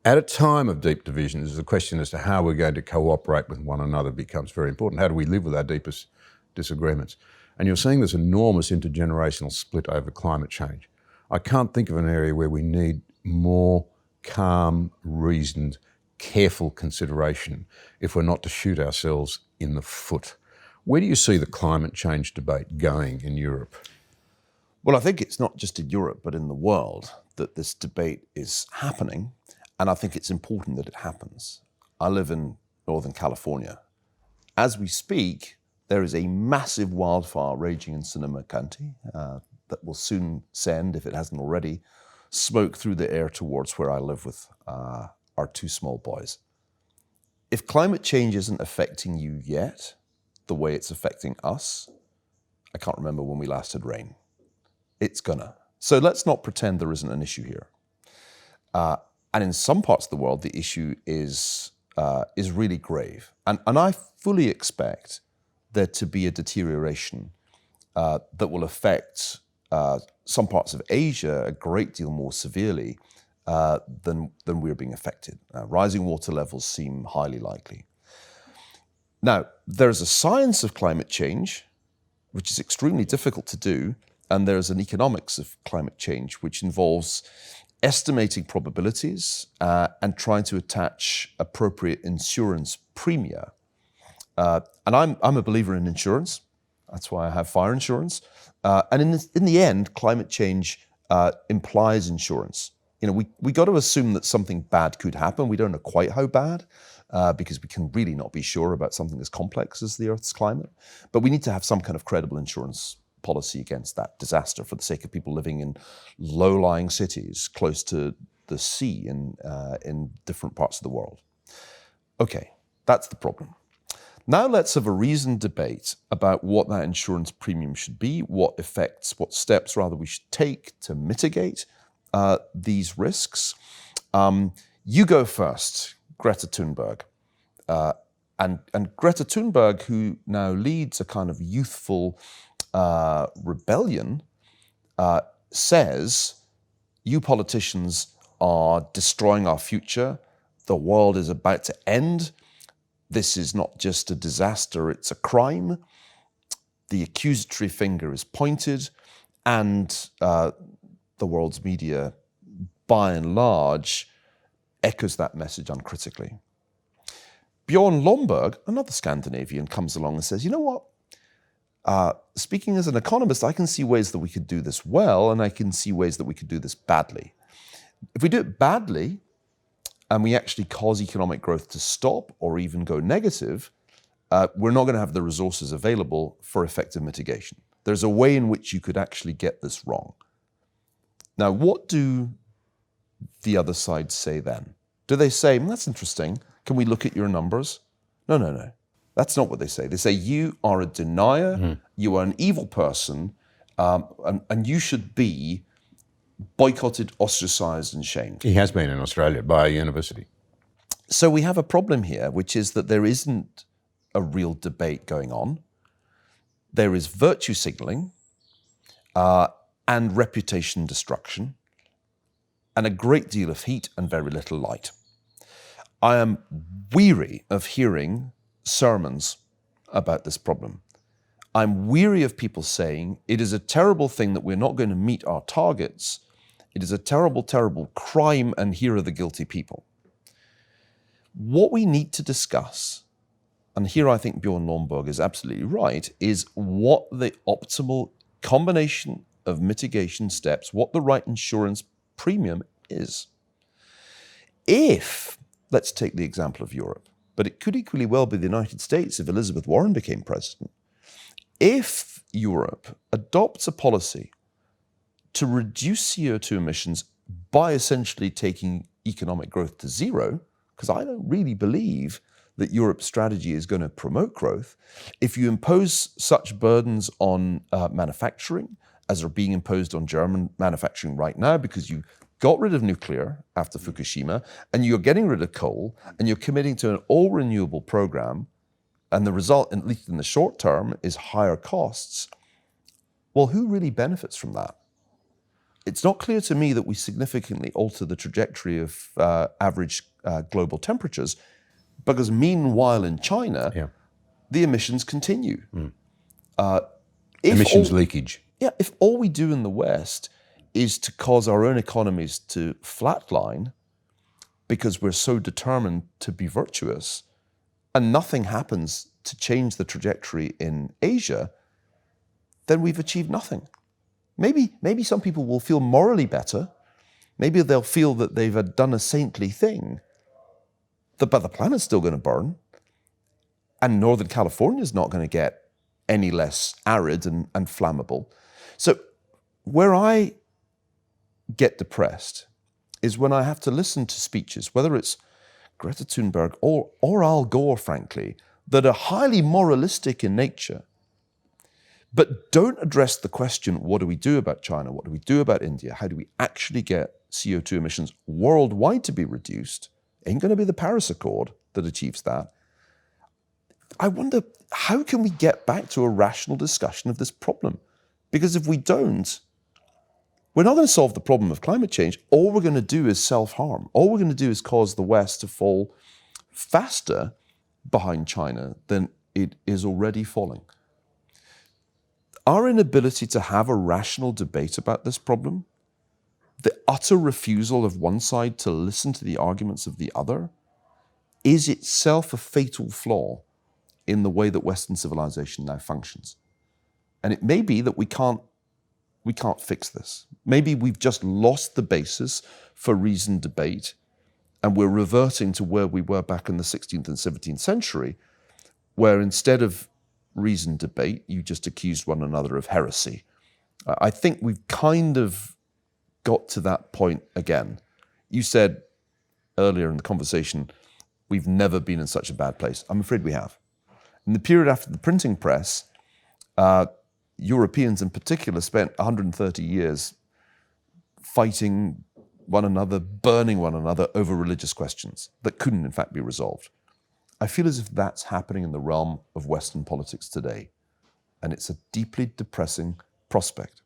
At a time of deep divisions, the question as to how we're going to cooperate with one another becomes very important. How do we live with our deepest disagreements? And you're seeing this enormous intergenerational split over climate change. I can't think of an area where we need more calm, reasoned, careful consideration if we're not to shoot ourselves in the foot. Where do you see the climate change debate going in Europe? Well, I think it's not just in Europe, but in the world that this debate is happening. And I think it's important that it happens. I live in Northern California. As we speak, there is a massive wildfire raging in Sonoma County that will soon send, if it hasn't already, smoke through the air towards where I live with our two small boys. If climate change isn't affecting you yet, the way it's affecting us, I can't remember when we last had rain. It's gonna. So let's not pretend there isn't an issue here. And in some parts of the world, the issue is really grave. And I fully expect there to be a deterioration that will affect some parts of Asia a great deal more severely than we're being affected. Rising water levels seem highly likely. Now, there's a science of climate change, which is extremely difficult to do, and there's an economics of climate change, which involves estimating probabilities and trying to attach appropriate insurance premia. And I'm a believer in insurance. That's why I have fire insurance. And in the end, climate change implies insurance. You know, we got to assume that something bad could happen. We don't know quite how bad, because we can really not be sure about something as complex as the Earth's climate. But we need to have some kind of credible insurance policy against that disaster for the sake of people living in low-lying cities close to the sea in different parts of the world. Okay, that's the problem. Now let's have a reasoned debate about what that insurance premium should be, what steps rather we should take to mitigate these risks. You go first, Greta Thunberg. And Greta Thunberg, who now leads a kind of youthful rebellion, says, you politicians are destroying our future. The world is about to end. This is not just a disaster, it's a crime. The accusatory finger is pointed, and the world's media, by and large, echoes that message uncritically. Bjorn Lomborg, another Scandinavian, comes along and says, you know what? Speaking as an economist, I can see ways that we could do this well, and I can see ways that we could do this badly. If we do it badly, and we actually cause economic growth to stop or even go negative, we're not going to have the resources available for effective mitigation. There's a way in which you could actually get this wrong. Now, what do the other side say then? Do they say, that's interesting, can we look at your numbers? No. That's not what they say. They say, you are a denier, you are an evil person, and you should be boycotted, ostracized, and shamed. He has been in Australia by a university. So we have a problem here, which is that there isn't a real debate going on. There is virtue signaling and reputation destruction, and a great deal of heat and very little light. I am weary of hearing sermons about this problem. I'm weary of people saying it is a terrible thing that we're not going to meet our targets. It is a terrible, terrible crime, and here are the guilty people. What we need to discuss, and here I think Bjorn Lomborg is absolutely right, is what the optimal combination of mitigation steps, what the right insurance premium is. If, let's take the example of Europe, but it could equally well be the United States if Elizabeth Warren became president. If Europe adopts a policy to reduce CO2 emissions by essentially taking economic growth to zero, because I don't really believe that Europe's strategy is going to promote growth, if you impose such burdens on manufacturing as are being imposed on German manufacturing right now, because you got rid of nuclear after Fukushima, and you're getting rid of coal, and you're committing to an all-renewable program, and the result, at least in the short term, is higher costs, well, who really benefits from that? it's not clear to me that we significantly alter the trajectory of average global temperatures, because meanwhile in China, the emissions continue. Emissions leakage. Yeah, if all we do in the West is to cause our own economies to flatline because we're so determined to be virtuous, and nothing happens to change the trajectory in Asia, then we've achieved nothing. Maybe some people will feel morally better. Maybe they'll feel that they've done a saintly thing. But the planet's still going to burn. And Northern California is not going to get any less arid and flammable. So where I get depressed is when I have to listen to speeches, whether it's Greta Thunberg or Al Gore, frankly, that are highly moralistic in nature, but don't address the question, what do we do about China? What do we do about India? How do we actually get CO2 emissions worldwide to be reduced? Ain't going to be the Paris Accord that achieves that. I wonder, how can we get back to a rational discussion of this problem? Because if we don't, we're not going to solve the problem of climate change. All we're going to do is self-harm. All we're going to do is cause the West to fall faster behind China than it is already falling. Our inability to have a rational debate about this problem, the utter refusal of one side to listen to the arguments of the other, is itself a fatal flaw in the way that Western civilization now functions. And it may be that we can't fix this. Maybe we've just lost the basis for reasoned debate, and we're reverting to where we were back in the 16th and 17th century, where instead of reasoned debate, you just accused one another of heresy. I think we've kind of got to that point again. You said earlier in the conversation, we've never been in such a bad place. I'm afraid we have. In the period after the printing press, Europeans in particular spent 130 years fighting one another, burning one another over religious questions that couldn't in fact be resolved. I feel as if that's happening in the realm of Western politics today, and it's a deeply depressing prospect.